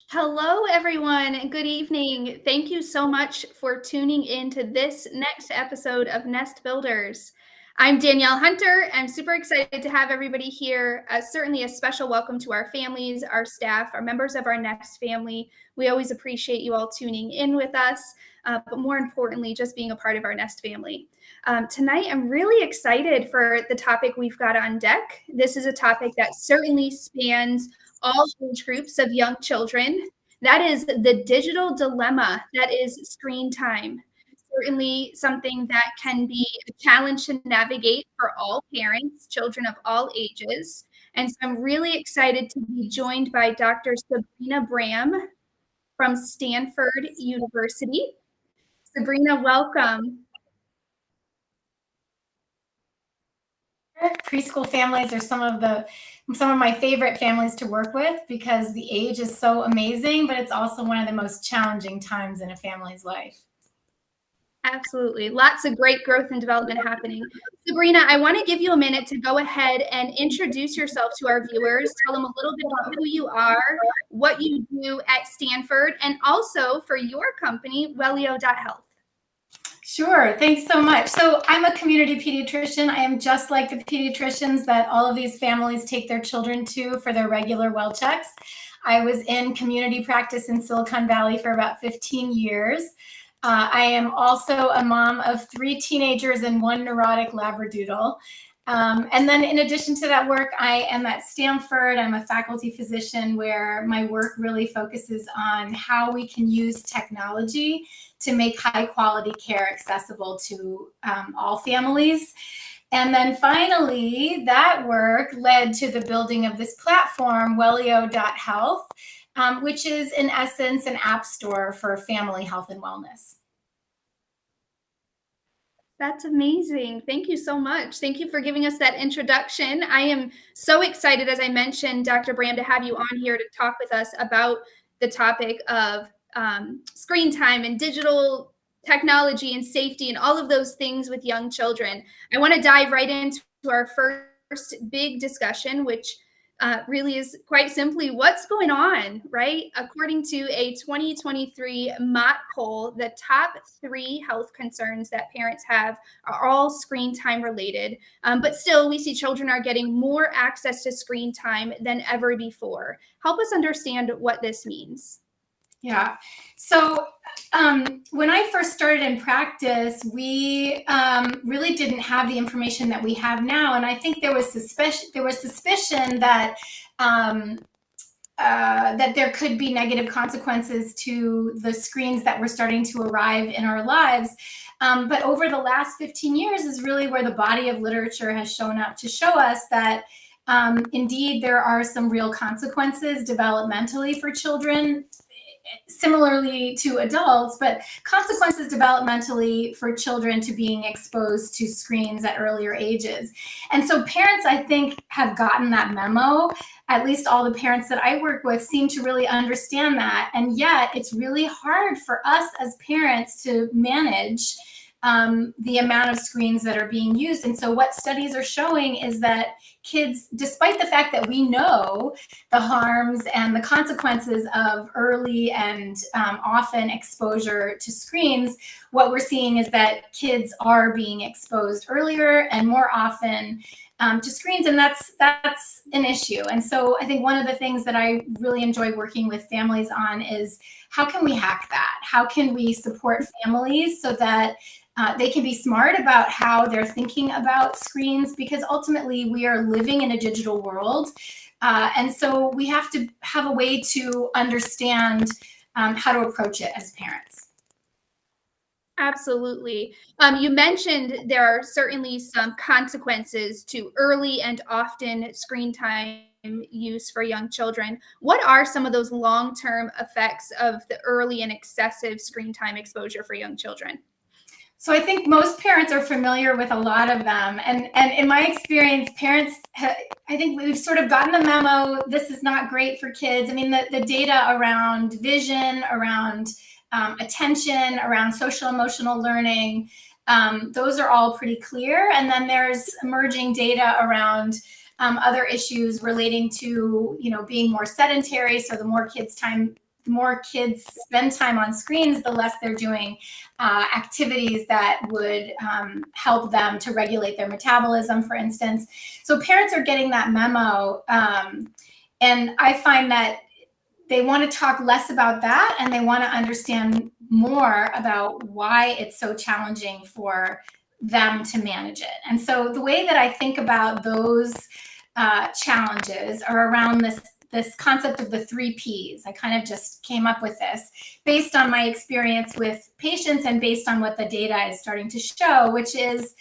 Hello, everyone. Good evening. Thank you so much for tuning in to this next episode of Nest Builders. I'm Danielle Hunter. I'm super excited to have everybody here. Certainly a special welcome to our families, our staff, our members of our Nest family. We always appreciate you all tuning in with us, but more importantly, just being a part of our Nest family. Tonight, I'm really excited for the topic we've got on deck. This is a topic that certainly spans all age groups of young children. That is the digital dilemma that is screen time. Certainly something that can be a challenge to navigate for all parents, children of all ages. And so I'm really excited to be joined by Dr. Sabrina Braham from Stanford University. Sabrina, welcome. Preschool families are some of my favorite families to work with because the age is so amazing, but it's also one of the most challenging times in a family's life. Absolutely. Lots of great growth and development happening. Sabrina, I want to give you a minute to go ahead and introduce yourself to our viewers. Tell them a little bit about who you are, what you do at Stanford, and also for your company, Wellio.health. Sure. Thanks so much. So I'm a community pediatrician. I am just like the pediatricians that all of these families take their children to for their regular well checks. I was in community practice in Silicon Valley for about 15 years. I am also a mom of 3 teenagers and 1 neurotic labradoodle. And then in addition to that work, I am at Stanford. I'm a faculty physician where my work really focuses on how we can use technology to make high quality care accessible to all families. And then finally, that work led to the building of this platform, Wellio.health, which is in essence an app store for family health and wellness. That's amazing. Thank you so much. Thank you for giving us that introduction. I am so excited, as I mentioned, Dr. Brand, to have you on here to talk with us about the topic of screen time and digital technology and safety and all of those things with young children. I want to dive right into our first big discussion, which really is quite simply what's going on, right? According to a 2023 Mott poll, the top 3 health concerns that parents have are all screen time related. But still, we see children are getting more access to screen time than ever before. Help us understand what this means. Yeah. So when I first started in practice, we really didn't have the information that we have now, and I think there was suspicion that that there could be negative consequences to the screens that were starting to arrive in our lives. But over the last 15 years is really where the body of literature has shown up to show us that indeed there are some real consequences developmentally for children, similarly to adults, but consequences developmentally for children to being exposed to screens at earlier ages. And so parents, I think, have gotten that memo. At least all the parents that I work with seem to really understand that. And yet it's really hard for us as parents to manage the amount of screens that are being used. And so what studies are showing is that kids, despite the fact that we know the harms and the consequences of early and often exposure to screens, what we're seeing is that kids are being exposed earlier and more often to screens, and that's an issue. And so I think one of the things that I really enjoy working with families on is how can we hack that? How can we support families so that they can be smart about how they're thinking about screens, because ultimately we are living in a digital world. And so we have to have a way to understand how to approach it as parents. Absolutely. You mentioned there are certainly some consequences to early and often screen time use for young children. What are some of those long-term effects of the early and excessive screen time exposure for young children? So I think most parents are familiar with a lot of them. And in my experience, parents, I think we've sort of gotten the memo, this is not great for kids. I mean, the data around vision, around attention, around social emotional learning, those are all pretty clear. And then there's emerging data around other issues relating to, being more sedentary. So the more kids time more kids spend time on screens, the less they're doing activities that would help them to regulate their metabolism, for instance. So parents are getting that memo. And I find that they want to talk less about that, and they want to understand more about why it's so challenging for them to manage it. And so the way that I think about those challenges are around this concept of the 3 Ps. I kind of just came up with this based on my experience with patients and based on what the data is starting to show, which is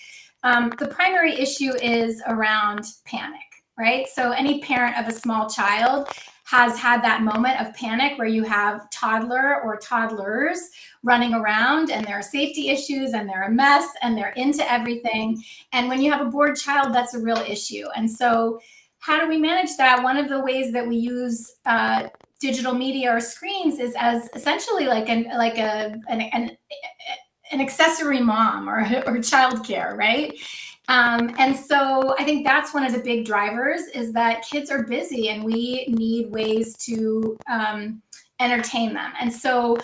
the primary issue is around panic, right? So any parent of a small child has had that moment of panic where you have toddler or toddlers running around and there are safety issues and they're a mess and they're into everything. And when you have a bored child, that's a real issue. And so how do we manage that? One of the ways that we use digital media or screens is as essentially like an accessory mom or childcare, right? And so I think that's one of the big drivers, is that kids are busy and we need ways to entertain them. And so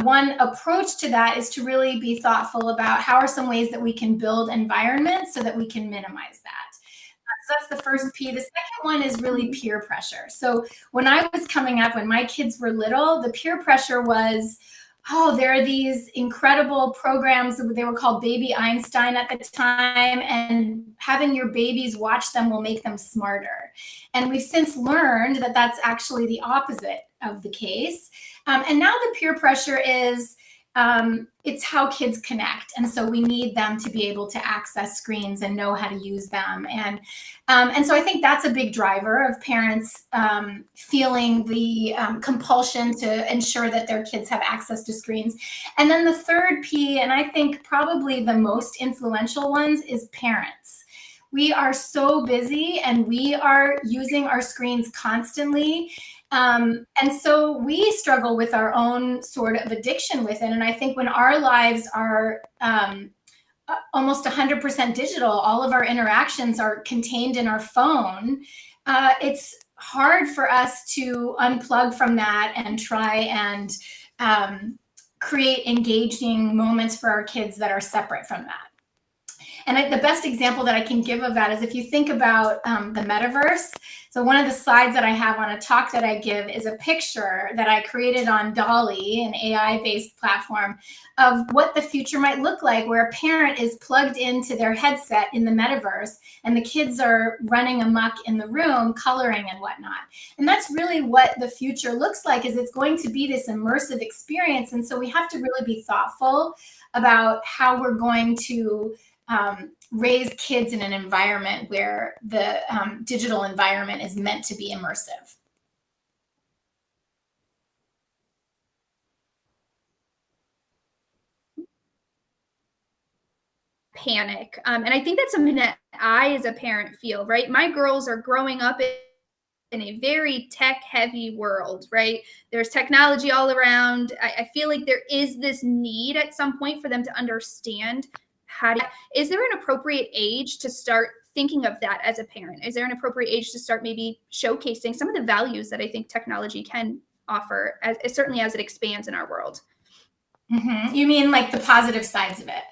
one approach to that is to really be thoughtful about how are some ways that we can build environments so that we can minimize that. So that's the first P. The second one is really peer pressure. So when I was coming up, when my kids were little, the peer pressure was, oh, there are these incredible programs. They were called Baby Einstein at the time, and having your babies watch them will make them smarter. And we've since learned that that's actually the opposite of the case. And now the peer pressure is, it's how kids connect. And so we need them to be able to access screens and know how to use them. And so I think that's a big driver of parents feeling the compulsion to ensure that their kids have access to screens. And then the third P, and I think probably the most influential ones, is parents. We are so busy and we are using our screens constantly. And so we struggle with our own sort of addiction with it. And I think when our lives are almost 100% digital, all of our interactions are contained in our phone, it's hard for us to unplug from that and try and create engaging moments for our kids that are separate from that. And the best example that I can give of that is if you think about the metaverse. So one of the slides that I have on a talk that I give is a picture that I created on Dolly, an AI-based platform, of what the future might look like, where a parent is plugged into their headset in the metaverse and the kids are running amok in the room, coloring and whatnot. And that's really what the future looks like, is it's going to be this immersive experience. And so we have to really be thoughtful about how we're going to raise kids in an environment where the digital environment is meant to be immersive. Panic. And I think that's something that I, as a parent, feel, right? My girls are growing up in a very tech heavy world, right? There's technology all around. I feel like there is this need at some point for them to understand is there an appropriate age to start thinking of that as a parent? Is there an appropriate age to start maybe showcasing some of the values that I think technology can offer, certainly as it expands in our world? Mm-hmm. You mean like the positive sides of it?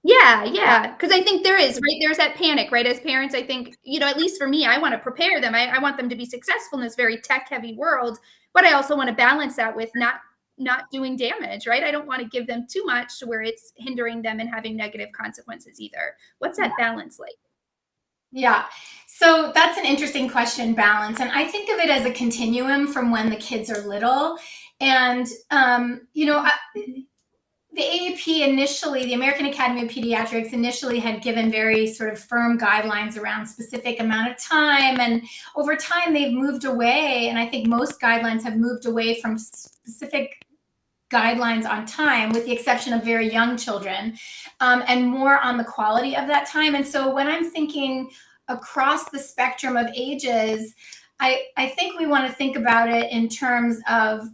Yeah. Because I think there is, right? There's that panic, right? As parents, I think, at least for me, I want to prepare them. I want them to be successful in this very tech heavy world, but I also want to balance that with not doing damage, right? I don't want to give them too much to where it's hindering them and having negative consequences either. What's that balance like? Yeah. So that's an interesting question, balance. And I think of it as a continuum from when the kids are little. And, the AAP initially, the American Academy of Pediatrics initially had given very sort of firm guidelines around specific amount of time. And over time, they've moved away. And I think most guidelines have moved away from specific guidelines on time, with the exception of very young children, and more on the quality of that time. And so when I'm thinking across the spectrum of ages, I think we want to think about it in terms of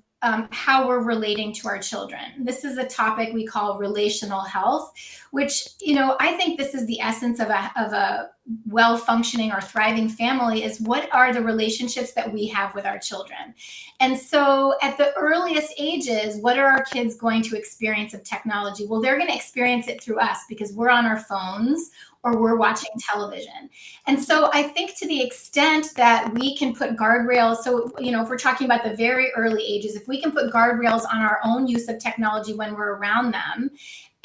how we're relating to our children. This is a topic we call relational health, which, I think this is the essence of a well-functioning or thriving family is what are the relationships that we have with our children. And so at the earliest ages, what are our kids going to experience of technology? Well, they're going to experience it through us because we're on our phones or we're watching television. And so I think to the extent that we can put guardrails, so, if we're talking about the very early ages, if we can put guardrails on our own use of technology when we're around them,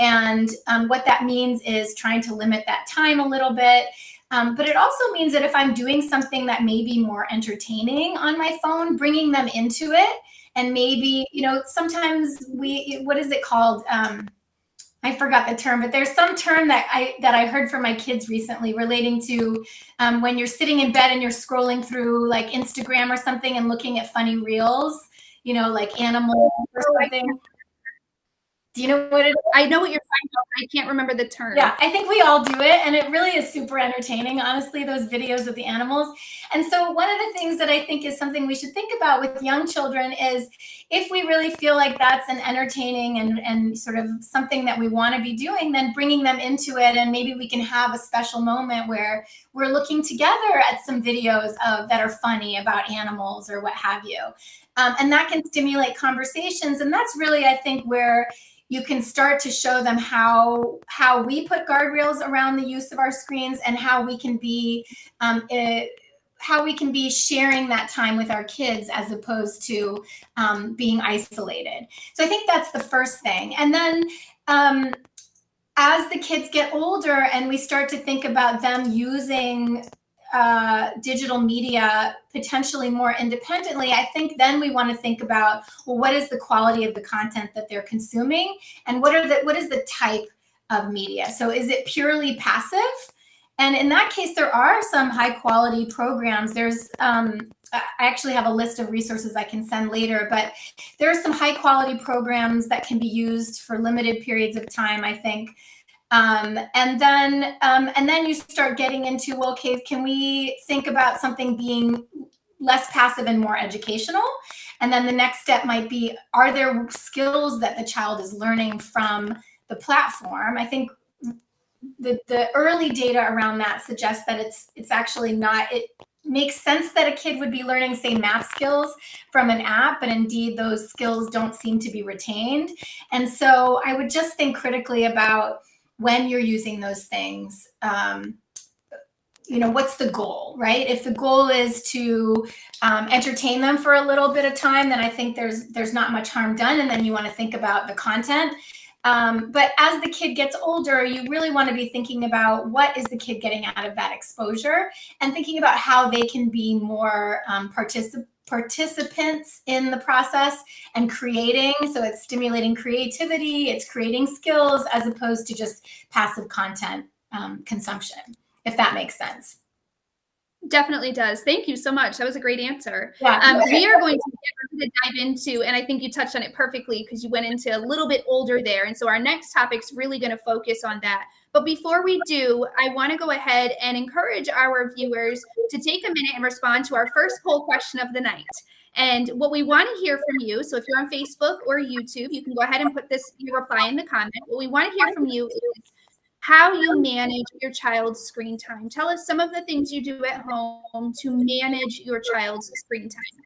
and what that means is trying to limit that time a little bit. But it also means that if I'm doing something that may be more entertaining on my phone, bringing them into it. And maybe, sometimes what is it called? I forgot the term, but there's some term that I heard from my kids recently relating to when you're sitting in bed and you're scrolling through like Instagram or something and looking at funny reels, like animals or something. Do you know what it is? I know what you're talking about. I can't remember the term. Yeah, I think we all do it, and it really is super entertaining, honestly, those videos of the animals. And so one of the things that I think is something we should think about with young children is if we really feel like that's an entertaining and sort of something that we want to be doing, then bringing them into it, and maybe we can have a special moment where we're looking together at some videos that are funny about animals or what have you. And that can stimulate conversations, and that's really, I think, where you can start to show them how we put guardrails around the use of our screens and how we can be sharing that time with our kids as opposed to being isolated. So I think that's the first thing. And then as the kids get older and we start to think about them using digital media potentially more independently, I think then we want to think about, well, what is the quality of the content that they're consuming, and what is the type of media? So is it purely passive? And in that case, there are some high quality programs. There's I actually have a list of resources I can send later, but there are some high quality programs that can be used for limited periods of time, I think. And then you start getting into, well, okay, can we think about something being less passive and more educational? And then the next step might be, are there skills that the child is learning from the platform? I think the early data around that suggests that it's actually not. It makes sense that a kid would be learning, say, math skills from an app, but indeed those skills don't seem to be retained. And so I would just think critically about when you're using those things, what's the goal, right? If the goal is to entertain them for a little bit of time, then I think there's not much harm done. And then you want to think about the content. But as the kid gets older, you really want to be thinking about what is the kid getting out of that exposure, and thinking about how they can be more participants in the process and creating. So it's stimulating creativity, it's creating skills, as opposed to just passive content consumption, if that makes sense. Definitely does. Thank you so much. That was a great answer. Yeah. We are going to dive into, and I think you touched on it perfectly because you went into a little bit older there. And so our next topic's really going to focus on that. But before we do, I want to go ahead and encourage our viewers to take a minute and respond to our first poll question of the night. And what we want to hear from you, so if you're on Facebook or YouTube, you can go ahead and put your reply in the comment. What we want to hear from you is how you manage your child's screen time. Tell us some of the things you do at home to manage your child's screen time.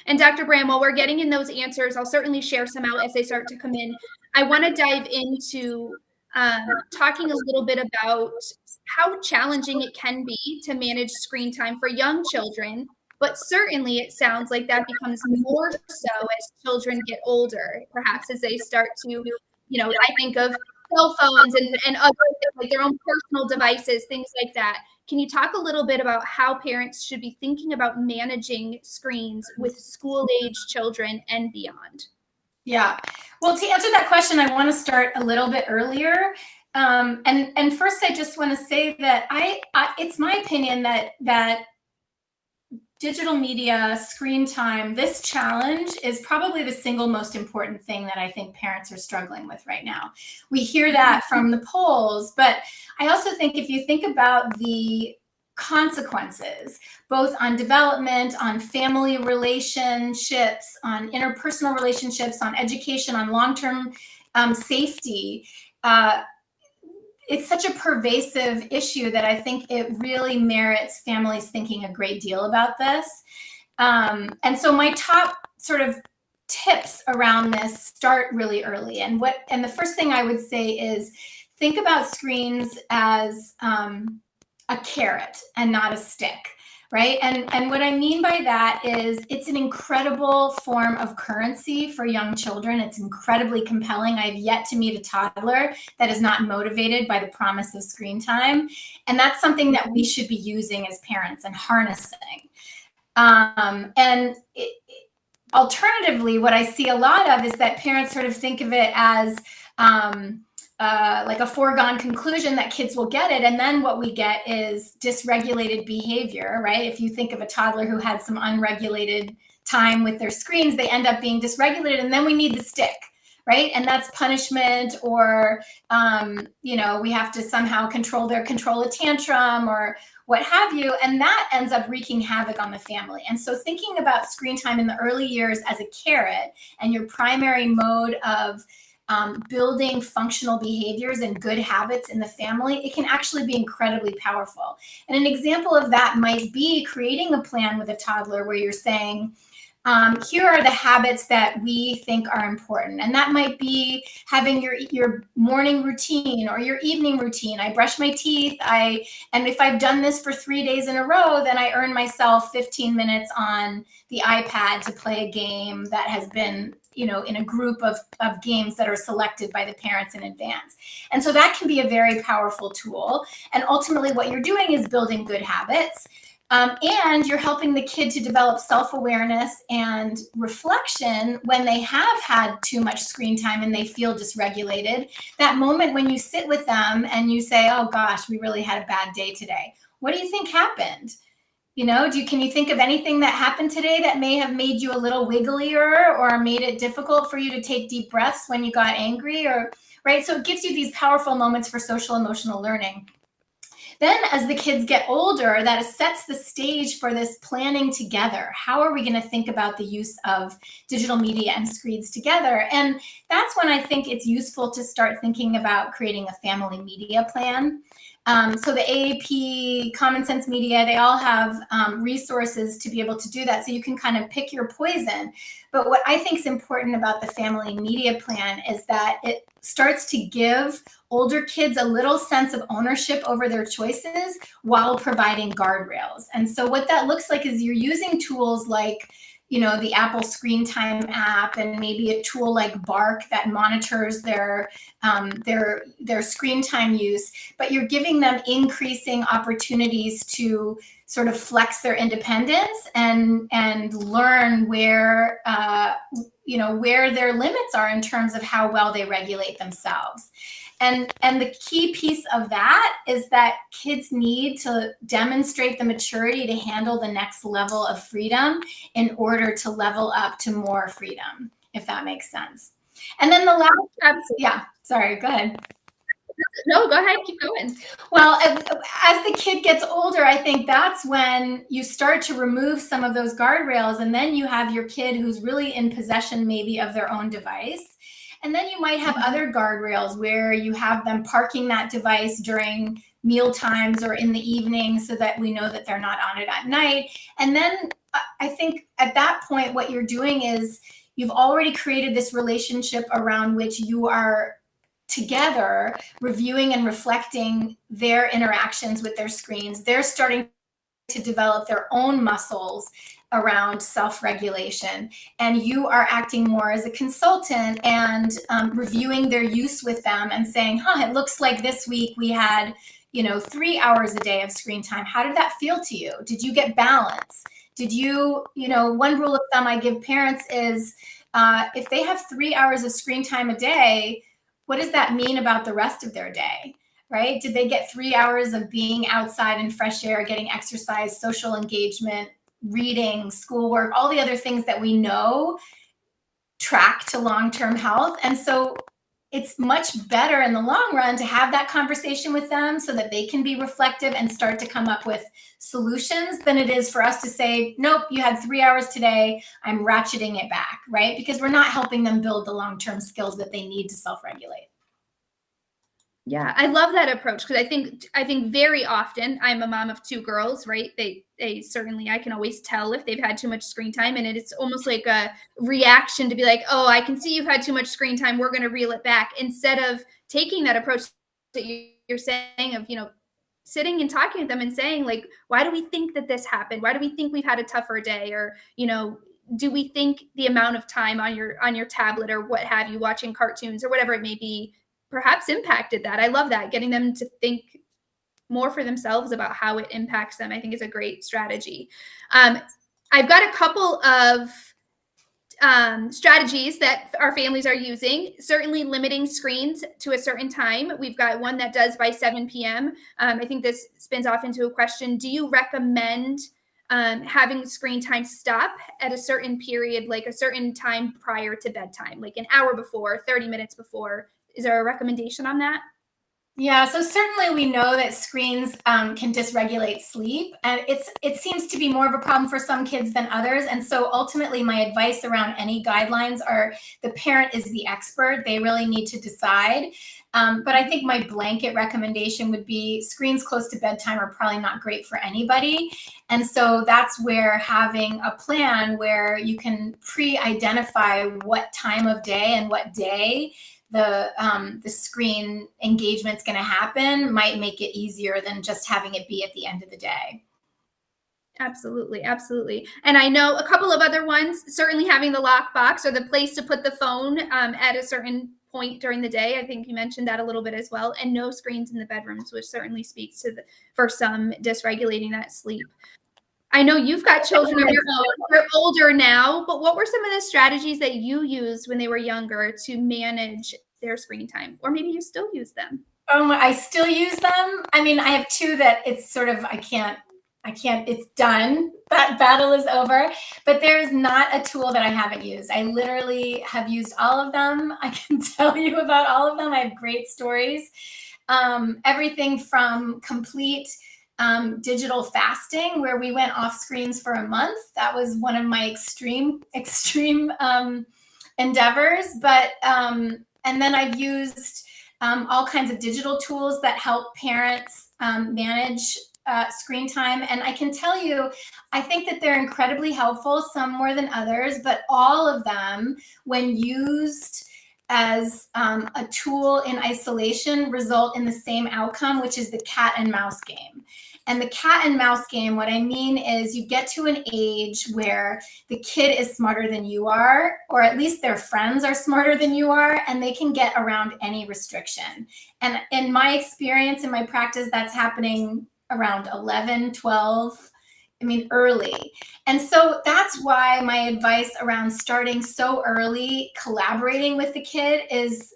And Dr. Braham, while we're getting in those answers, I'll certainly share some out as they start to come in. I want to dive into talking a little bit about how challenging it can be to manage screen time for young children, but certainly it sounds like that becomes more so as children get older, perhaps as they start to, I think of cell phones and other, like their own personal devices, things like that. Can you talk a little bit about how parents should be thinking about managing screens with school-age children and beyond? Yeah. Well, to answer that question, I want to start a little bit earlier. And first, I just want to say that it's my opinion that digital media screen time, this challenge is probably the single most important thing that I think parents are struggling with right now. We hear that from the polls, but I also think if you think about the consequences, both on development, on family relationships, on interpersonal relationships, on education, on long-term safety, it's such a pervasive issue that I think it really merits families thinking a great deal about this. And so my top sort of tips around this start really early. And the first thing I would say is think about screens as a carrot and not a stick, right? And what I mean by that is it's an incredible form of currency for young children. It's incredibly compelling. I've yet to meet a toddler that is not motivated by the promise of screen time. And that's something that we should be using as parents and harnessing. Alternatively, what I see a lot of is that parents sort of think of it as like a foregone conclusion that kids will get it. And then what we get is dysregulated behavior, right? If you think of a toddler who had some unregulated time with their screens, they end up being dysregulated, and then we need the stick, right? And that's punishment, or, we have to somehow control a tantrum or what have you. And that ends up wreaking havoc on the family. And so thinking about screen time in the early years as a carrot and your primary mode of building functional behaviors and good habits in the family, it can actually be incredibly powerful. And an example of that might be creating a plan with a toddler where you're saying, here are the habits that we think are important. And that might be having your morning routine or your evening routine. I brush my teeth. And if I've done this for 3 days in a row, then I earn myself 15 minutes on the iPad to play a game that has been, in a group of games that are selected by the parents in advance. And so that can be a very powerful tool. And ultimately what you're doing is building good habits. And you're helping the kid to develop self-awareness and reflection when they have had too much screen time and they feel dysregulated. That moment when you sit with them and you say, oh gosh, we really had a bad day today. What do you think happened? Can you think of anything that happened today that may have made you a little wigglier or made it difficult for you to take deep breaths when you got angry, right? So it gives you these powerful moments for social emotional learning. Then as the kids get older, that sets the stage for this planning together. How are we going to think about the use of digital media and screens together? And that's when I think it's useful to start thinking about creating a family media plan. So the AAP, Common Sense Media, they all have resources to be able to do that. So you can kind of pick your poison. But what I think is important about the family media plan is that it starts to give older kids a little sense of ownership over their choices while providing guardrails. And so what that looks like is you're using tools like, the Apple Screen Time app, and maybe a tool like Bark that monitors their screen time use, but you're giving them increasing opportunities to sort of flex their independence and learn where their limits are in terms of how well they regulate themselves. And the key piece of that is that kids need to demonstrate the maturity to handle the next level of freedom in order to level up to more freedom, if that makes sense. And then the last, Absolutely. Yeah, sorry, go ahead. No, go ahead, keep going. Well, as the kid gets older, I think that's when you start to remove some of those guardrails, and then you have your kid who's really in possession maybe of their own device. And then you might have other guardrails where you have them parking that device during meal times or in the evening so that we know that they're not on it at night. And then I think at that point, what you're doing is you've already created this relationship around which you are together reviewing and reflecting their interactions with their screens. They're starting to develop their own muscles around self-regulation, and you are acting more as a consultant and reviewing their use with them and saying, it looks like this week we had 3 hours a day of screen time. How did that feel to you? Did you get balance? Did you, one rule of thumb I give parents is if they have 3 hours of screen time a day, what does that mean about the rest of their day? Right? Did they get 3 hours of being outside in fresh air, getting exercise, social engagement, reading, schoolwork, all the other things that we know track to long-term health? And so it's much better in the long run to have that conversation with them so that they can be reflective and start to come up with solutions than it is for us to say, nope, you had 3 hours today, I'm ratcheting it back, right? Because we're not helping them build the long-term skills that they need to self-regulate. Yeah, I love that approach because I think very often I'm a mom of two girls, right? They certainly I can always tell if they've had too much screen time, and it's almost like a reaction to be like, oh, I can see you've had too much screen time. We're going to reel it back instead of taking that approach that you're saying of sitting and talking with them and saying like, why do we think that this happened? Why do we think we've had a tougher day? Or do we think the amount of time on your tablet or what have you watching cartoons or whatever it may be perhaps impacted that. I love that. Getting them to think more for themselves about how it impacts them, I think is a great strategy. I've got a couple of strategies that our families are using. Certainly limiting screens to a certain time. We've got one that does by 7 p.m. I think this spins off into a question. Do you recommend having screen time stop at a certain period, like a certain time prior to bedtime, like an hour before, 30 minutes before? Is there a recommendation on that? Yeah, so certainly we know that screens can dysregulate sleep, and it seems to be more of a problem for some kids than others. And so ultimately, my advice around any guidelines are the parent is the expert; they really need to decide. But I think my blanket recommendation would be screens close to bedtime are probably not great for anybody, and so that's where having a plan where you can pre-identify what time of day and what day the screen engagement's going to happen might make it easier than just having it be at the end of the day. Absolutely, absolutely. And I know a couple of other ones, certainly having the lockbox or the place to put the phone at a certain point during the day. I think you mentioned that a little bit as well. And no screens in the bedrooms, which certainly speaks to for some dysregulating that sleep. I know you've got children of your own. They're older now, but what were some of the strategies that you used when they were younger to manage their screen time? Or maybe you still use them? I still use them. I mean, I have two that it's sort of, it's done. That battle is over. But there's not a tool that I haven't used. I literally have used all of them. I can tell you about all of them. I have great stories. Everything from complete digital fasting, where we went off screens for a month. That was one of my extreme endeavors. But and then I've used all kinds of digital tools that help parents manage screen time. And I can tell you, I think that they're incredibly helpful, some more than others, but all of them, when used as a tool in isolation, result in the same outcome, which is the cat and mouse game. And the cat and mouse game, what I mean is you get to an age where the kid is smarter than you are, or at least their friends are smarter than you are, and they can get around any restriction. And in my experience, in my practice, that's happening around 11, 12, I mean, early. And so that's why my advice around starting so early, collaborating with the kid is,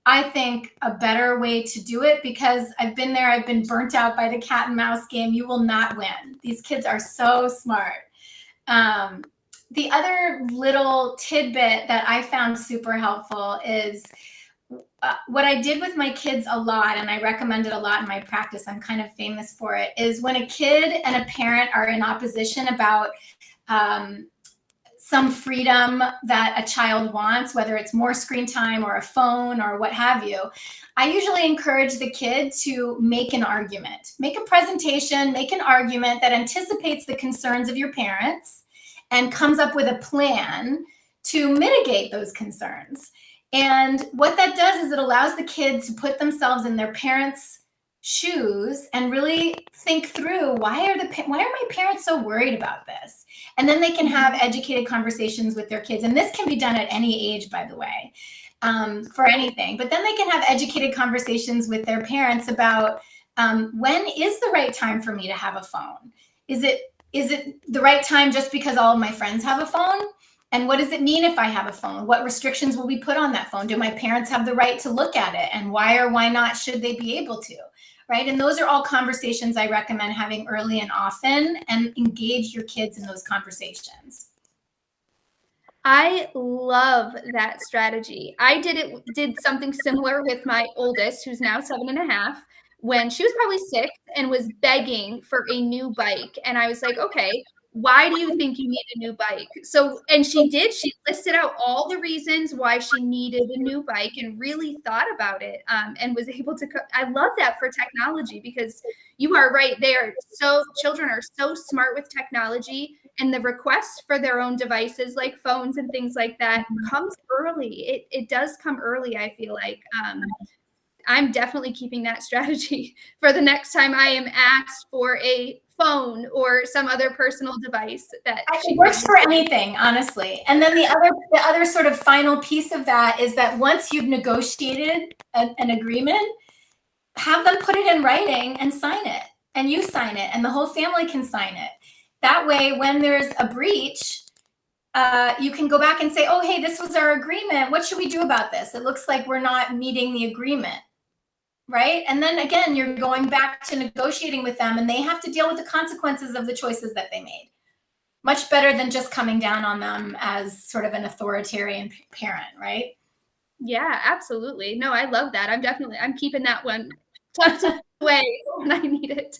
I think, a better way to do it, because I've been there. I've been burnt out by the cat and mouse game. You will not win. These kids are so smart. The other little tidbit that I found super helpful is what I did with my kids a lot, and I recommend it a lot in my practice. I'm kind of famous for it, is when a kid and a parent are in opposition about some freedom that a child wants, whether it's more screen time or a phone or what have you, I usually encourage the kid to make an argument, make a presentation, make an argument that anticipates the concerns of your parents and comes up with a plan to mitigate those concerns. And what that does is it allows the kid to put themselves in their parents' shoes and really think through, why are my parents so worried about this? And then they can have educated conversations with their kids. And this can be done at any age, by the way, for anything. But then they can have educated conversations with their parents about when is the right time for me to have a phone? Is it the right time just because all of my friends have a phone? And what does it mean if I have a phone? What restrictions will we put on that phone? Do my parents have the right to look at it? And why or why not should they be able to? Right? And those are all conversations I recommend having early and often, and engage your kids in those conversations. I love that strategy. I did something similar with my oldest, who's now 7.5, when she was probably 6 and was begging for a new bike. And I was like, okay, why do you think you need a new bike? So, and she did, she listed out all the reasons why she needed a new bike and really thought about it, and was able to, I love that for technology, because you are right. Children are so smart with technology, and the request for their own devices like phones and things like that comes early. It does come early, I feel like. I'm definitely keeping that strategy for the next time I am asked for a phone or some other personal device that it works for anything, honestly. And then the other sort of final piece of that is that once you've negotiated an agreement, have them put it in writing and sign it, and you sign it, and the whole family can sign it. That way, when there's a breach, you can go back and say, oh, hey, this was our agreement. What should we do about this? It looks like we're not meeting the agreement. Right? And then again, you're going back to negotiating with them, and they have to deal with the consequences of the choices that they made. Much better than just coming down on them as sort of an authoritarian parent, right? Yeah, absolutely. No, I love that. I'm keeping that one tucked away when I need it.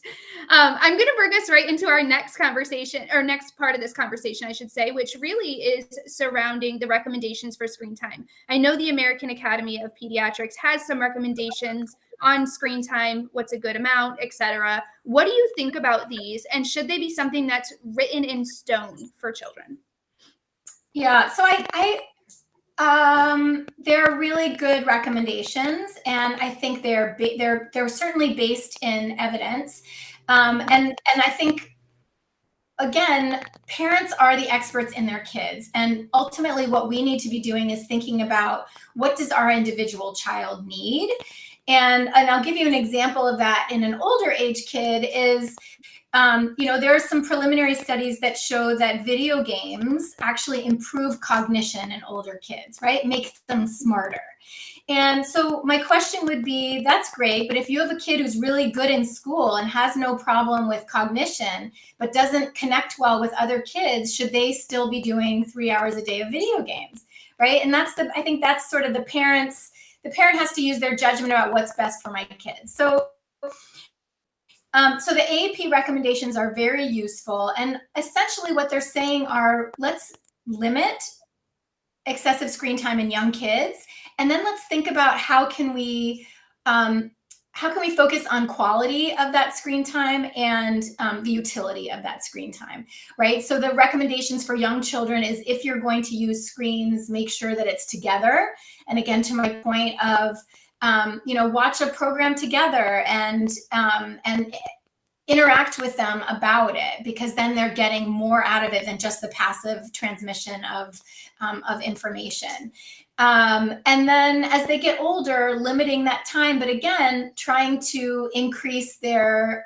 I'm going to bring us right into our next conversation, or next part of this conversation, I should say, which really is surrounding the recommendations for screen time. I know the American Academy of Pediatrics has some recommendations on screen time, what's a good amount, etc. What do you think about these, and should they be something that's written in stone for children? Yeah, so they're really good recommendations, and I think they're certainly based in evidence. And I think, again, parents are the experts in their kids, and ultimately what we need to be doing is thinking about, what does our individual child need? And I'll give you an example of that in an older age kid is, there are some preliminary studies that show that video games actually improve cognition in older kids, right? Make them smarter. And so my question would be, that's great, but if you have a kid who's really good in school and has no problem with cognition, but doesn't connect well with other kids, should they still be doing 3 hours a day of video games, right? And I think that's sort of the parent has to use their judgment about what's best for my kids. So the AAP recommendations are very useful, and essentially what they're saying are, let's limit excessive screen time in young kids, and then let's think about how can we focus on quality of that screen time and the utility of that screen time, right? So the recommendations for young children is, if you're going to use screens, make sure that it's together. And again, to my point of, watch a program together and interact with them about it, because then they're getting more out of it than just the passive transmission of information. And then as they get older, limiting that time, but again, trying to increase their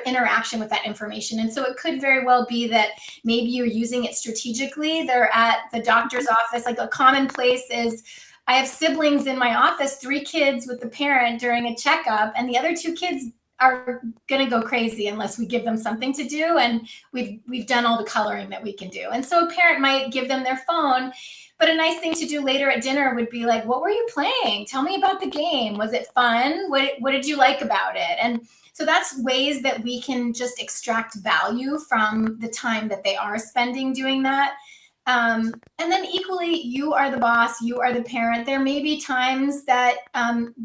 interaction with that information. And so it could very well be that maybe you're using it strategically. They're at the doctor's office. Like, a common place is, I have siblings in my office, 3 kids with the parent during a checkup, and the other 2 kids are going to go crazy unless we give them something to do, and we've done all the coloring that we can do. And so a parent might give them their phone, but a nice thing to do later at dinner would be like, what were you playing? Tell me about the game. Was it fun? What did you like about it? And so that's ways that we can just extract value from the time that they are spending doing that. And then equally, you are the boss, you are the parent. There may be times that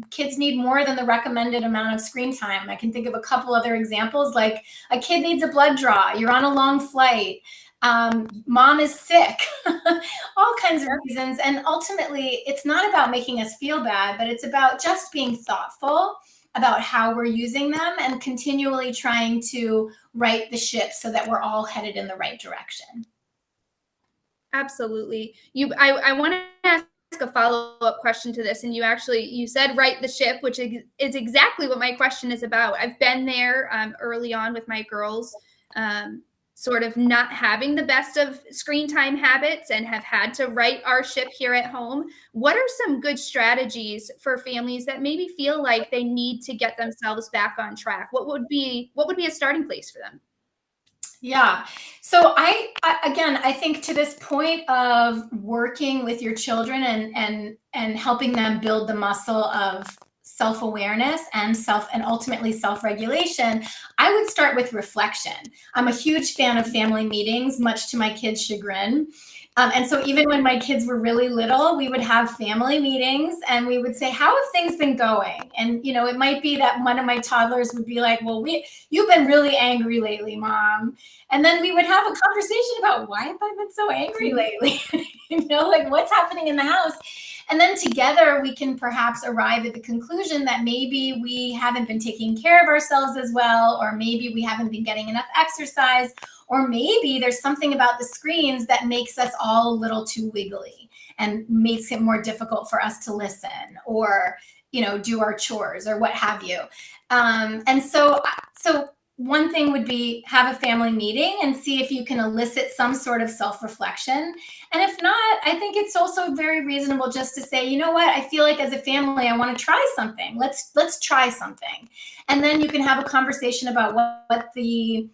kids need more than the recommended amount of screen time. I can think of a couple other examples, like a kid needs a blood draw, you're on a long flight, mom is sick, all kinds of reasons. And ultimately, it's not about making us feel bad, but it's about just being thoughtful about how we're using them and continually trying to right the ship so that we're all headed in the right direction. Absolutely. I want to ask a follow-up question to this, and you said right the ship, which is exactly what my question is about. I've been there early on with my girls, sort of not having the best of screen time habits, and have had to right our ship here at home. What are some good strategies for families that maybe feel like they need to get themselves back on track? What would be a starting place for them? Yeah. So I think to this point of working with your children and helping them build the muscle of self-awareness and ultimately self-regulation, I would start with reflection. I'm a huge fan of family meetings, much to my kids' chagrin. And so even when my kids were really little, we would have family meetings and we would say, how have things been going? And, it might be that one of my toddlers would be like, well, you've been really angry lately, Mom. And then we would have a conversation about, why have I been so angry lately? Like what's happening in the house? And then together we can perhaps arrive at the conclusion that maybe we haven't been taking care of ourselves as well, or maybe we haven't been getting enough exercise, or maybe there's something about the screens that makes us all a little too wiggly and makes it more difficult for us to listen or, do our chores or what have you. And so one thing would be have a family meeting and see if you can elicit some sort of self-reflection. And if not, I think it's also very reasonable just to say, you know what, I feel like as a family, I want to try something. Let's try something. And then you can have a conversation about what the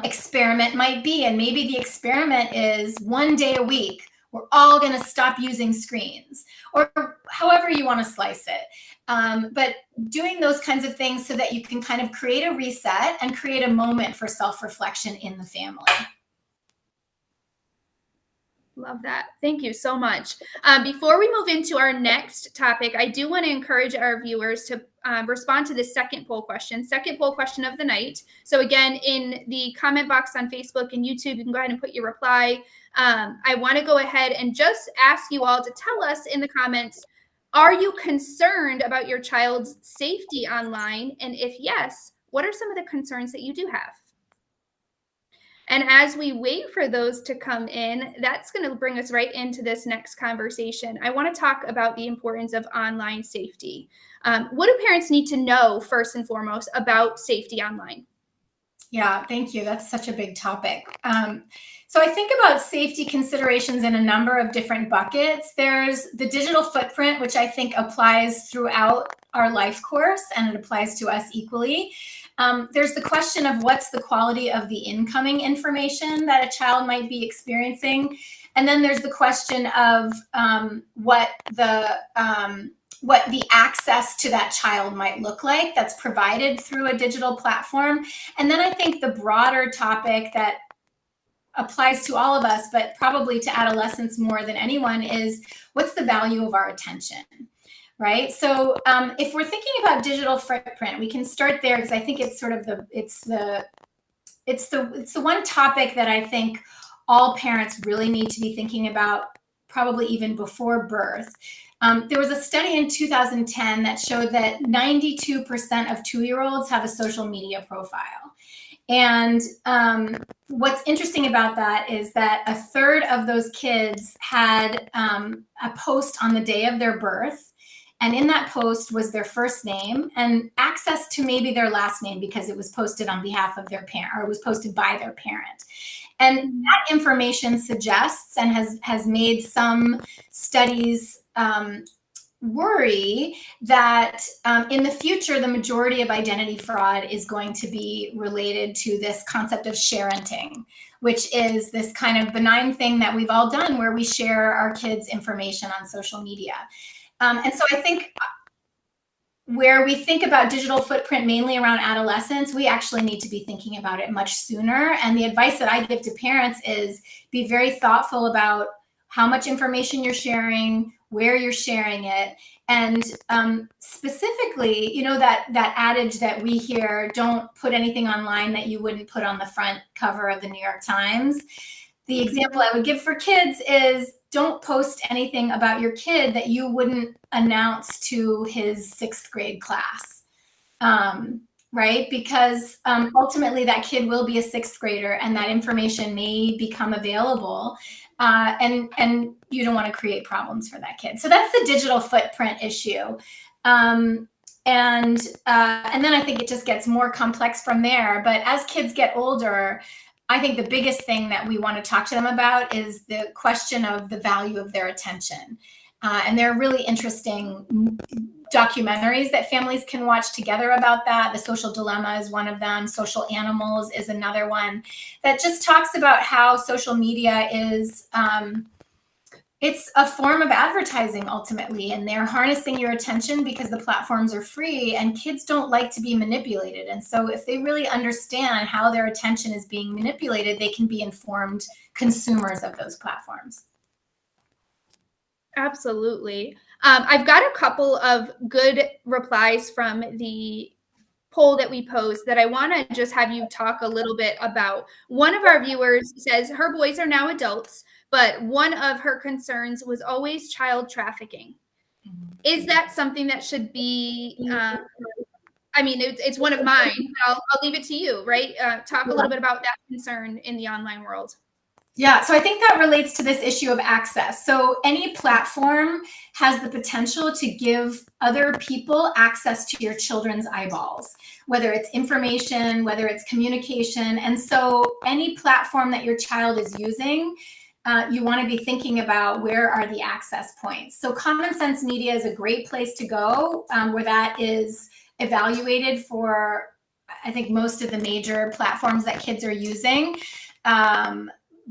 experiment might be. And maybe the experiment is 1 day a week, we're all going to stop using screens, or however you want to slice it. But doing those kinds of things so that you can kind of create a reset and create a moment for self-reflection in the family. Love that. Thank you so much. Before we move into our next topic, I do want to encourage our viewers to respond to the second poll question of the night. So again, in the comment box on Facebook and YouTube, you can go ahead and put your reply. I want to go ahead and just ask you all to tell us in the comments, are you concerned about your child's safety online? And if yes, what are some of the concerns that you do have? And as we wait for those to come in, that's going to bring us right into this next conversation. I want to talk about the importance of online safety. What do parents need to know first and foremost about safety online? Yeah, thank you. That's such a big topic. So I think about safety considerations in a number of different buckets. There's the digital footprint, which I think applies throughout our life course, and it applies to us equally. There's the question of what's the quality of the incoming information that a child might be experiencing. And then there's the question of what the access to that child might look like that's provided through a digital platform. And then I think the broader topic that applies to all of us, but probably to adolescents more than anyone, is what's the value of our attention? Right. So if we're thinking about digital footprint, we can start there because I think it's sort of the one topic that I think all parents really need to be thinking about, probably even before birth. There was a study in 2010 that showed that 92% of 2-year-olds have a social media profile. And what's interesting about that is that a third of those kids had a post on the day of their birth. And in that post was their first name and access to maybe their last name because it was posted on behalf of their parent, or it was posted by their parent. And that information suggests and has made some studies worry that in the future, the majority of identity fraud is going to be related to this concept of sharenting, which is this kind of benign thing that we've all done where we share our kids' information on social media. And so I think where we think about digital footprint mainly around adolescents, we actually need to be thinking about it much sooner. And the advice that I give to parents is be very thoughtful about how much information you're sharing, where you're sharing it. And specifically, that adage that we hear, don't put anything online that you wouldn't put on the front cover of the New York Times. The example I would give for kids is don't post anything about your kid that you wouldn't announce to his 6th grade class, right? Because ultimately that kid will be a 6th grader and that information may become available, and you don't want to create problems for that kid. So that's the digital footprint issue. And then I think it just gets more complex from there. But as kids get older, I think the biggest thing that we want to talk to them about is the question of the value of their attention. And there are really interesting documentaries that families can watch together about that. The Social Dilemma is one of them. Social Animals is another one that just talks about how social media is It's a form of advertising ultimately, and they're harnessing your attention because the platforms are free, and kids don't like to be manipulated. And so if they really understand how their attention is being manipulated, they can be informed consumers of those platforms. Absolutely. I've got a couple of good replies from the poll that we posed that I want to just have you talk a little bit about. One of our viewers says her boys are now adults, but one of her concerns was always child trafficking. Is that something that should be, I mean, it's one of mine. I'll leave it to you, right? Talk a little bit about that concern in the online world. Yeah, so I think that relates to this issue of access. So any platform has the potential to give other people access to your children's eyeballs, whether it's information, whether it's communication. And so any platform that your child is using, you want to be thinking about where are the access points. So Common Sense Media is a great place to go where that is evaluated for, I think, most of the major platforms that kids are using.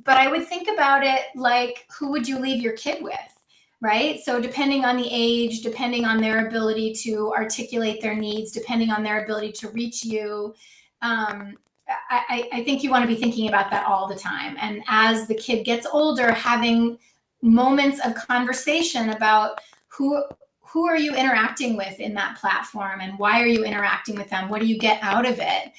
But I would think about it like, who would you leave your kid with, right? So depending on the age, depending on their ability to articulate their needs, depending on their ability to reach you, I think you want to be thinking about that all the time. And as the kid gets older, having moments of conversation about who are you interacting with in that platform, and why are you interacting with them? What do you get out of it?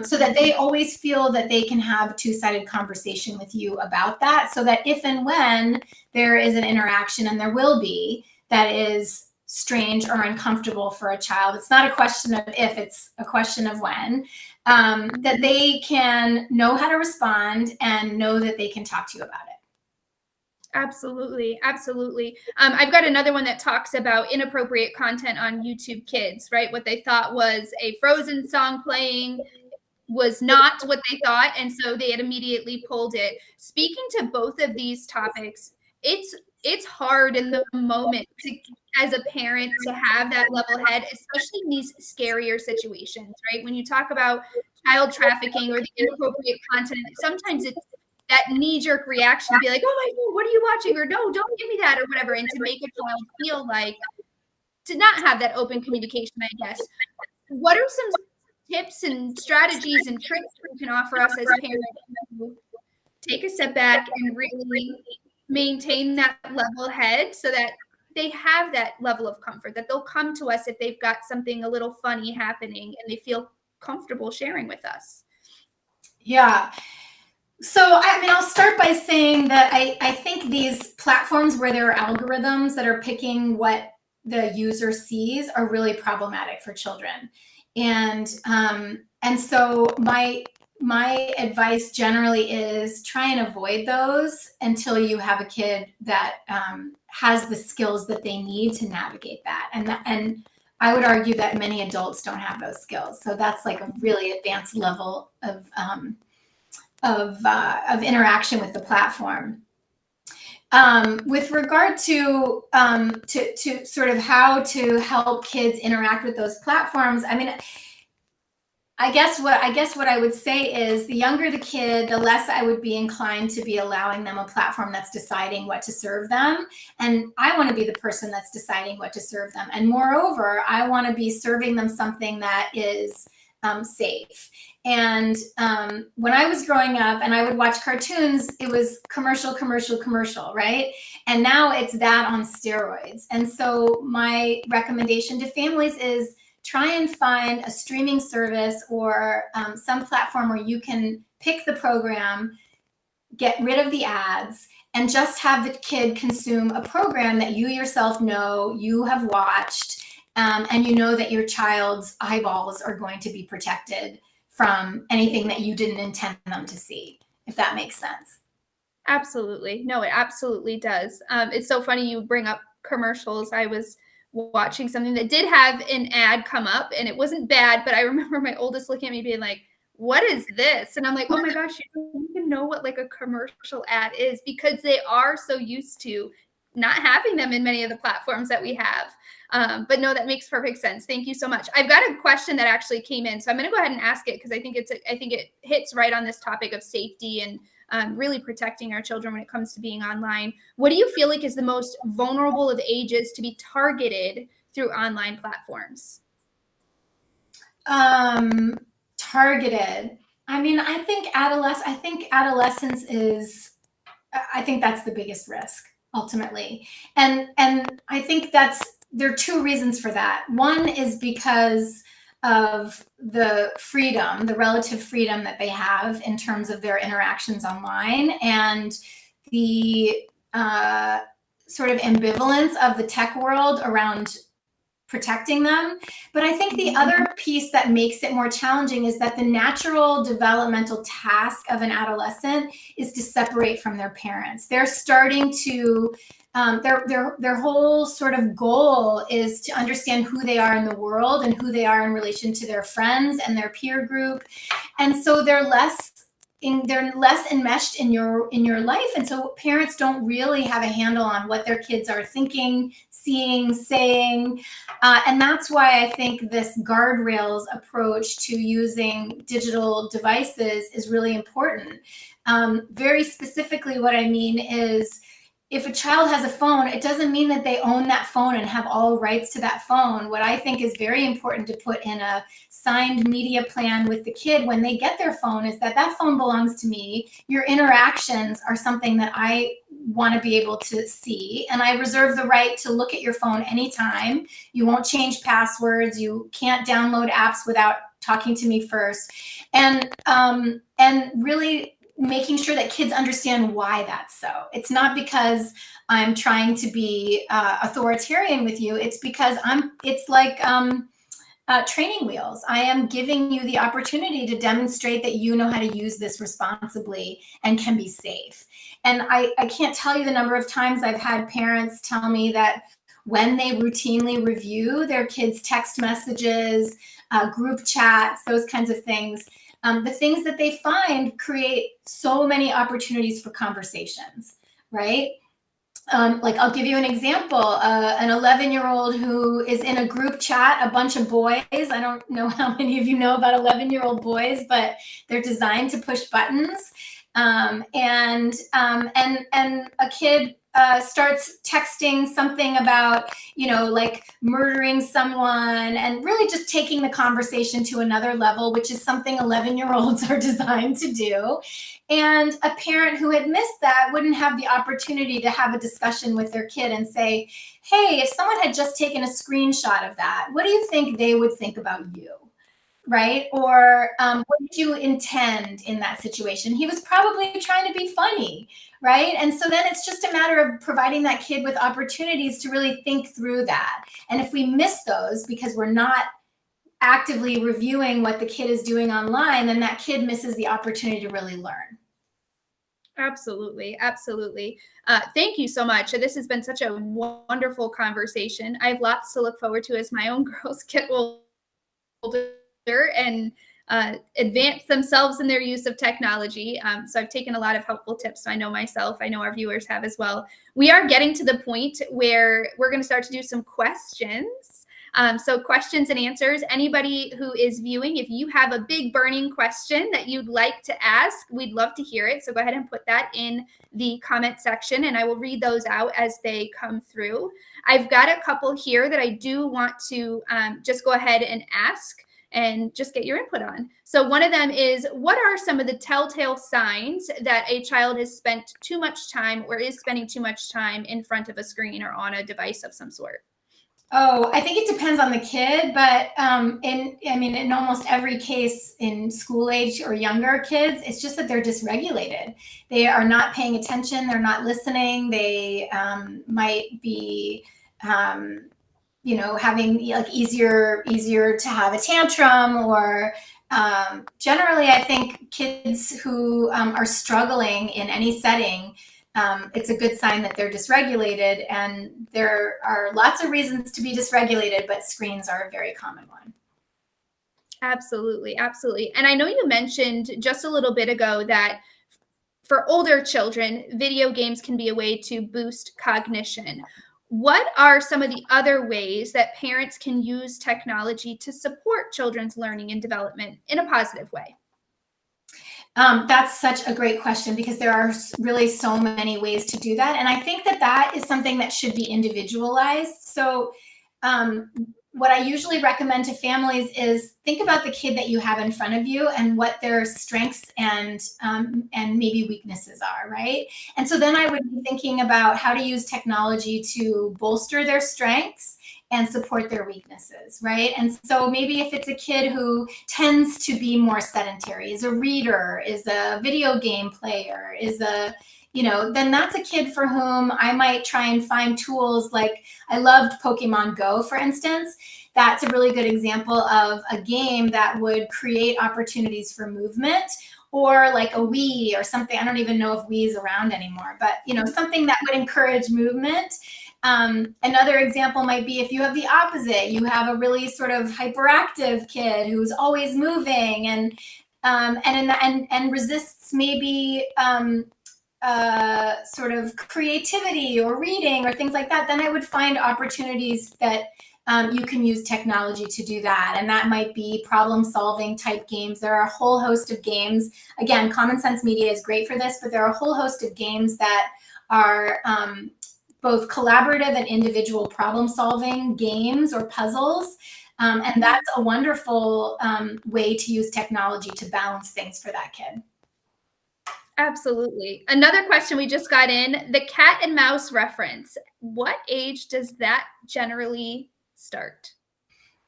So that they always feel that they can have two-sided conversation with you about that, so that if and when there is an interaction, and there will be, that is strange or uncomfortable for a child, it's not a question of if, it's a question of when, that they can know how to respond and know that they can talk to you about it. Absolutely, absolutely. I've got another one that talks about inappropriate content on YouTube Kids, right? What they thought was a Frozen song playing was not what they thought, and so they had immediately pulled it. Speaking to both of these topics, it's hard in the moment to, as a parent, to have that level head, especially in these scarier situations, right? When you talk about child trafficking or the inappropriate content, sometimes it's that knee-jerk reaction to be like, oh my God, what are you watching? Or no, don't give me that, or whatever. And to make a child feel like, to not have that open communication, I guess. What are some tips and strategies and tricks you can offer us as parents to take a step back and really maintain that level head, so that they have that level of comfort, that they'll come to us if they've got something a little funny happening and they feel comfortable sharing with us? Yeah. So, I mean, I'll start by saying that I think these platforms where there are algorithms that are picking what the user sees are really problematic for children. And so my advice generally is try and avoid those until you have a kid that has the skills that they need to navigate that. And I would argue that many adults don't have those skills. So that's like a really advanced level of interaction with the platform. With regard to sort of how to help kids interact with those platforms, I mean, I guess what I would say is, the younger the kid, the less I would be inclined to be allowing them a platform that's deciding what to serve them. And I want to be the person that's deciding what to serve them. And moreover, I want to be serving them something that is safe. And when I was growing up and I would watch cartoons, it was commercial, commercial, commercial, right? And now it's that on steroids. And so my recommendation to families is, try and find a streaming service or some platform where you can pick the program, get rid of the ads, and just have the kid consume a program that you yourself know you have watched, and you know that your child's eyeballs are going to be protected from anything that you didn't intend them to see, if that makes sense. Absolutely. No, it absolutely does. It's so funny you bring up commercials. I was watching something that did have an ad come up, and it wasn't bad, but I remember my oldest looking at me being like, what is this? And I'm like, oh my gosh, you don't even know what like a commercial ad is, because they are so used to not having them in many of the platforms that we have. But no, that makes perfect sense. Thank you so much. I've got a question that actually came in, so I'm going to go ahead and ask it, because I think it hits right on this topic of safety and really protecting our children when it comes to being online. What do you feel like is the most vulnerable of ages to be targeted through online platforms? Targeted. I mean, I think adolescence is, I think that's the biggest risk ultimately. And I think there are two reasons for that. One is because of the freedom, the relative freedom that they have in terms of their interactions online, and the sort of ambivalence of the tech world around protecting them. But I think the other piece that makes it more challenging is that the natural developmental task of an adolescent is to separate from their parents. They're starting to their whole sort of goal is to understand who they are in the world and who they are in relation to their friends and their peer group. And so they're less enmeshed in your life, and so parents don't really have a handle on what their kids are thinking, seeing, saying, and that's why I think this guardrails approach to using digital devices is really important. Very specifically, what I mean is, if a child has a phone, it doesn't mean that they own that phone and have all rights to that phone. What I think is very important to put in a signed media plan with the kid when they get their phone is that that phone belongs to me. Your interactions are something that I want to be able to see, and I reserve the right to look at your phone anytime. You won't change passwords. You can't download apps without talking to me first. And really making sure that kids understand why that's so. It's not because I'm trying to be authoritarian with you. It's because it's like training wheels. I am giving you the opportunity to demonstrate that you know how to use this responsibly and can be safe. And I can't tell you the number of times I've had parents tell me that when they routinely review their kids' text messages, group chats, those kinds of things, the things that they find create so many opportunities for conversations, right? Like, I'll give you an example. An 11-year-old who is in a group chat, a bunch of boys. I don't know how many of you know about 11-year-old boys, but they're designed to push buttons. And a kid starts texting something about, like murdering someone, and really just taking the conversation to another level, which is something 11-year-olds are designed to do. And a parent who had missed that wouldn't have the opportunity to have a discussion with their kid and say, hey, if someone had just taken a screenshot of that, what do you think they would think about you? Right? Or what did you intend in that situation? He was probably trying to be funny, right? And so then it's just a matter of providing that kid with opportunities to really think through that. And if we miss those because we're not actively reviewing what the kid is doing online, then that kid misses the opportunity to really learn. Absolutely. Absolutely. Thank you so much. This has been such a wonderful conversation. I have lots to look forward to as my own girls get older and advance themselves in their use of technology. So I've taken a lot of helpful tips. I know myself, I know our viewers have as well. We are getting to the point where we're going to start to do some questions. So questions and answers. Anybody who is viewing, if you have a big burning question that you'd like to ask, we'd love to hear it. So go ahead and put that in the comment section, and I will read those out as they come through. I've got a couple here that I do want to just go ahead and ask and just get your input on. So one of them is, what are some of the telltale signs that a child has spent too much time or is spending too much time in front of a screen or on a device of some sort? Oh, I think it depends on the kid, but in almost every case in school age or younger kids, it's just that they're dysregulated. They are not paying attention. They're not listening. They might be having like easier to have a tantrum, or generally I think kids who are struggling in any setting, it's a good sign that they're dysregulated, and there are lots of reasons to be dysregulated, but screens are a very common one. Absolutely, absolutely. And I know you mentioned just a little bit ago that for older children, video games can be a way to boost cognition. What are some of the other ways that parents can use technology to support children's learning and development in a positive way? That's such a great question, because there are really so many ways to do that. And I think that that is something that should be individualized. So what I usually recommend to families is think about the kid that you have in front of you and what their strengths and maybe weaknesses are, right? And so then I would be thinking about how to use technology to bolster their strengths and support their weaknesses, right? And so maybe if it's a kid who tends to be more sedentary, is a reader, is a video game player, is a, then that's a kid for whom I might try and find tools. Like I loved Pokemon Go, for instance. That's a really good example of a game that would create opportunities for movement, or like a Wii or something. I don't even know if Wii is around anymore, but something that would encourage movement. Another example might be if you have the opposite, you have a really sort of hyperactive kid who's always moving and resists maybe sort of creativity or reading or things like that. Then I would find opportunities that you can use technology to do that. And that might be problem solving type games. There are a whole host of games. Again, Common Sense Media is great for this, but there are a whole host of games that are both collaborative and individual problem solving games or puzzles. And that's a wonderful way to use technology to balance things for that kid. Absolutely. Another question we just got in, the cat and mouse reference. What age does that generally start?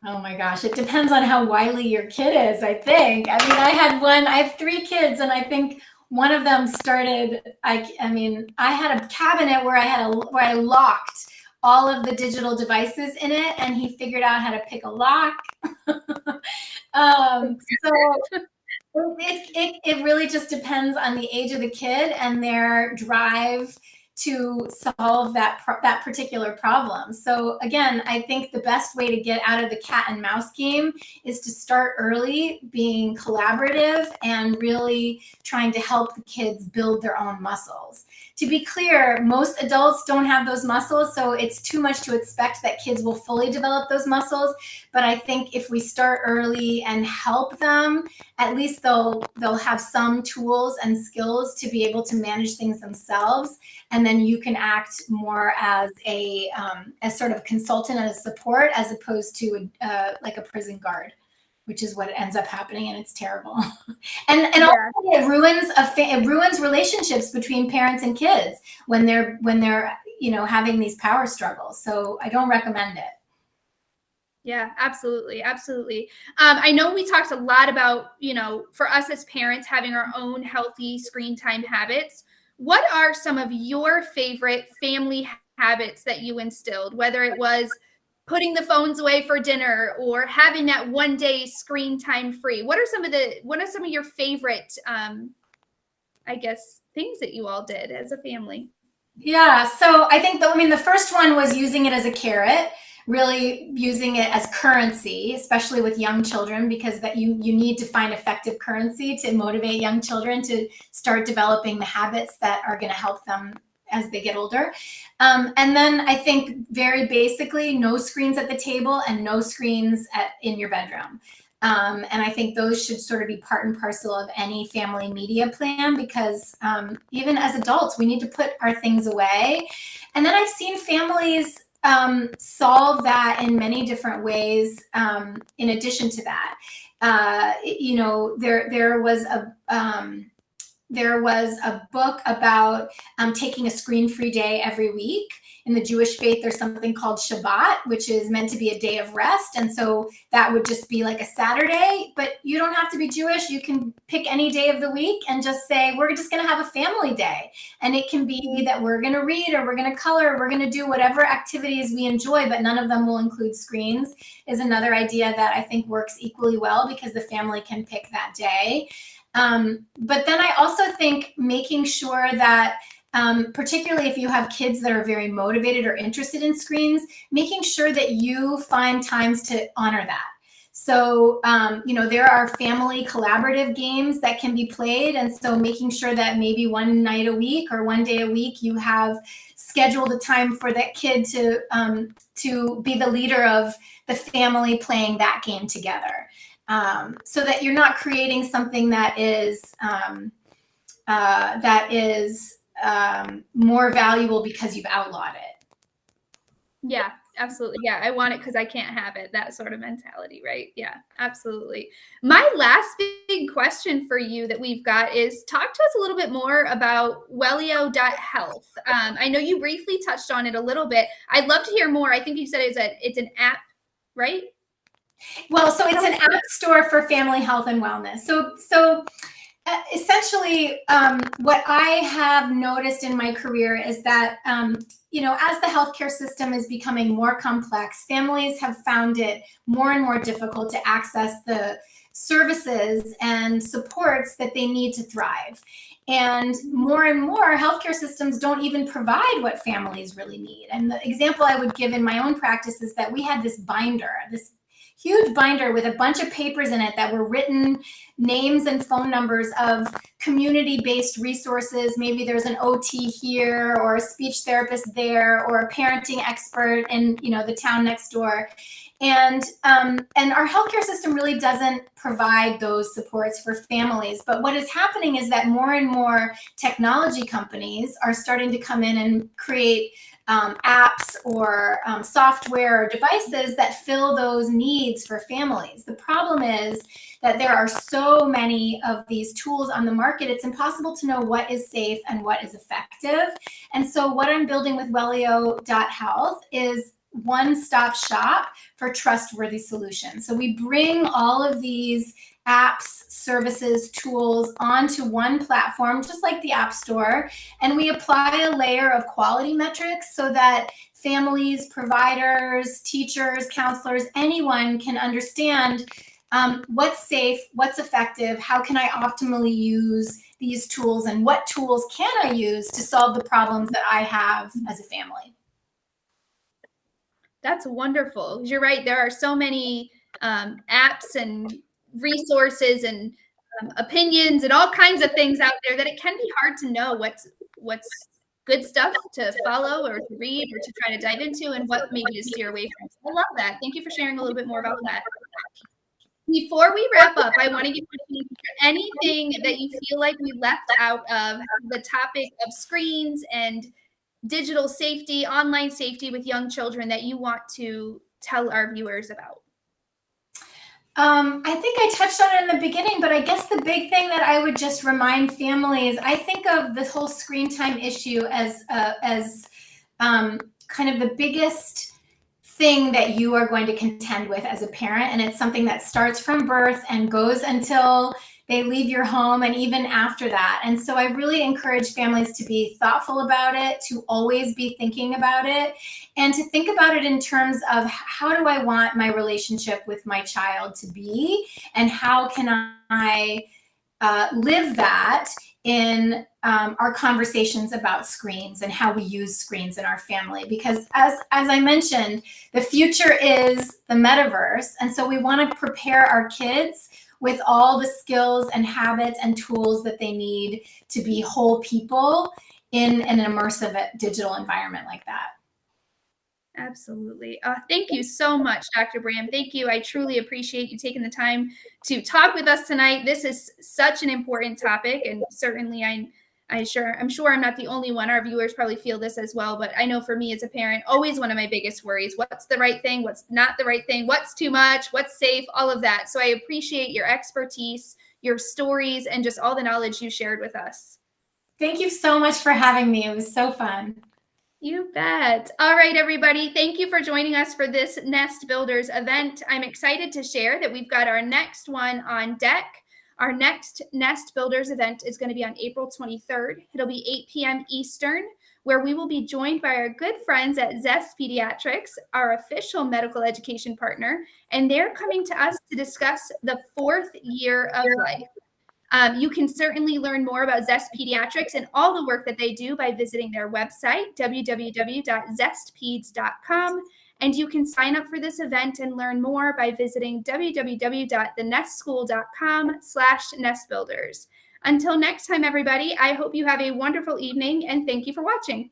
Oh my gosh, it depends on how wily your kid is, I think. I mean, I have 3 kids, and I think one of them started, I had a cabinet where I locked all of the digital devices in it, and he figured out how to pick a lock. So it really just depends on the age of the kid and their drive to solve that particular problem. So again, I think the best way to get out of the cat and mouse game is to start early, being collaborative and really trying to help the kids build their own muscles. To be clear, most adults don't have those muscles, so it's too much to expect that kids will fully develop those muscles. But I think if we start early and help them, at least they'll have some tools and skills to be able to manage things themselves. And then you can act more as a sort of consultant and a support, as opposed to like a prison guard, which is what ends up happening, and it's terrible. and Yeah. Also it ruins relationships between parents and kids when they're having these power struggles. So I don't recommend it. Yeah, absolutely. Absolutely. I know we talked a lot about, for us as parents, having our own healthy screen time habits. What are some of your favorite family habits that you instilled, whether it was putting the phones away for dinner or having that one day screen time free? What are some of your favorite, I guess, things that you all did as a family? Yeah. So I think the first one was using it as a carrot, really using it as currency, especially with young children, because that you need to find effective currency to motivate young children to start developing the habits that are going to help them as they get older. And then I think very basically, no screens at the table and no screens in your bedroom. And I think those should sort of be part and parcel of any family media plan, because even as adults, we need to put our things away. And then I've seen families solve that in many different ways. In addition to that, there was a book about taking a screen-free day every week. In the Jewish faith, there's something called Shabbat, which is meant to be a day of rest. And so that would just be like a Saturday, but you don't have to be Jewish. You can pick any day of the week and just say, we're just going to have a family day. And it can be that we're going to read, or we're going to color, or we're going to do whatever activities we enjoy, but none of them will include screens, is another idea that I think works equally well, because the family can pick that day. But then I also think making sure that, particularly if you have kids that are very motivated or interested in screens, making sure that you find times to honor that. So, there are family collaborative games that can be played. And so making sure that maybe one night a week or one day a week, you have scheduled a time for that kid to be the leader of the family playing that game together. so that you're not creating something that is more valuable because you've outlawed it. Yeah, absolutely. Yeah, I want it because I can't have it. That sort of mentality, right? Yeah, absolutely. My last big question for you that we've got is talk to us a little bit more about Wellio.health. I know you briefly touched on it a little bit. I'd love to hear more. I think you said it's an app, right? Well, so it's an app store for family health and wellness. So essentially, what I have noticed in my career is that, as the healthcare system is becoming more complex, families have found it more and more difficult to access the services and supports that they need to thrive. And more healthcare systems don't even provide what families really need. And the example I would give in my own practice is that we had this binder, this huge binder with a bunch of papers in it that were written names and phone numbers of community-based resources. Maybe there's an OT here or a speech therapist there or a parenting expert in the town next door. And our healthcare system really doesn't provide those supports for families. But what is happening is that more and more technology companies are starting to come in and create apps or software or devices that fill those needs for families. The problem is that there are so many of these tools on the market, it's impossible to know what is safe and what is effective. And so what I'm building with Wellio.health is one-stop shop for trustworthy solutions. So we bring all of these apps, services, tools onto one platform, just like the App Store, and we apply a layer of quality metrics so that families, providers, teachers, counselors, anyone can understand what's safe, what's effective, how can I optimally use these tools, and what tools can I use to solve the problems that I have as a family. That's wonderful. You're right. There are so many apps and resources and opinions and all kinds of things out there that it can be hard to know what's good stuff to follow or to read or to try to dive into and what maybe to steer away from. So I love that. Thank you for sharing a little bit more about that. Before we wrap up, I want to give you anything that you feel like we left out of the topic of screens and digital safety, online safety with young children that you want to tell our viewers about? I think I touched on it in the beginning, but I guess the big thing that I would just remind families, I think of this whole screen time issue as kind of the biggest thing that you are going to contend with as a parent. And it's something that starts from birth and goes until they leave your home and even after that. And so I really encourage families to be thoughtful about it, to always be thinking about it, and to think about it in terms of how do I want my relationship with my child to be, and how can I live that in our conversations about screens and how we use screens in our family. Because as I mentioned, the future is the metaverse. And so we want to prepare our kids with all the skills and habits and tools that they need to be whole people in an immersive digital environment like that. Absolutely. Thank you so much, Dr. Braham. Thank you. I truly appreciate you taking the time to talk with us tonight. This is such an important topic, and certainly I'm sure I'm not the only one. Our viewers probably feel this as well, but I know for me as a parent, always one of my biggest worries, what's the right thing, what's not the right thing, what's too much, what's safe, all of that. So I appreciate your expertise, your stories, and just all the knowledge you shared with us. Thank you so much for having me. It was so fun. You bet. All right, everybody. Thank you for joining us for this Nest Builders event. I'm excited to share that we've got our next one on deck. Our next Nest Builders event is going to be on April 23rd. It'll be 8 p.m. Eastern, where we will be joined by our good friends at Zest Pediatrics, our official medical education partner, and they're coming to us to discuss the 4th year of life. You can certainly learn more about Zest Pediatrics and all the work that they do by visiting their website, www.zestpeds.com. And you can sign up for this event and learn more by visiting www.thenestschool.com/nestbuilders. Until next time, everybody, I hope you have a wonderful evening, and thank you for watching.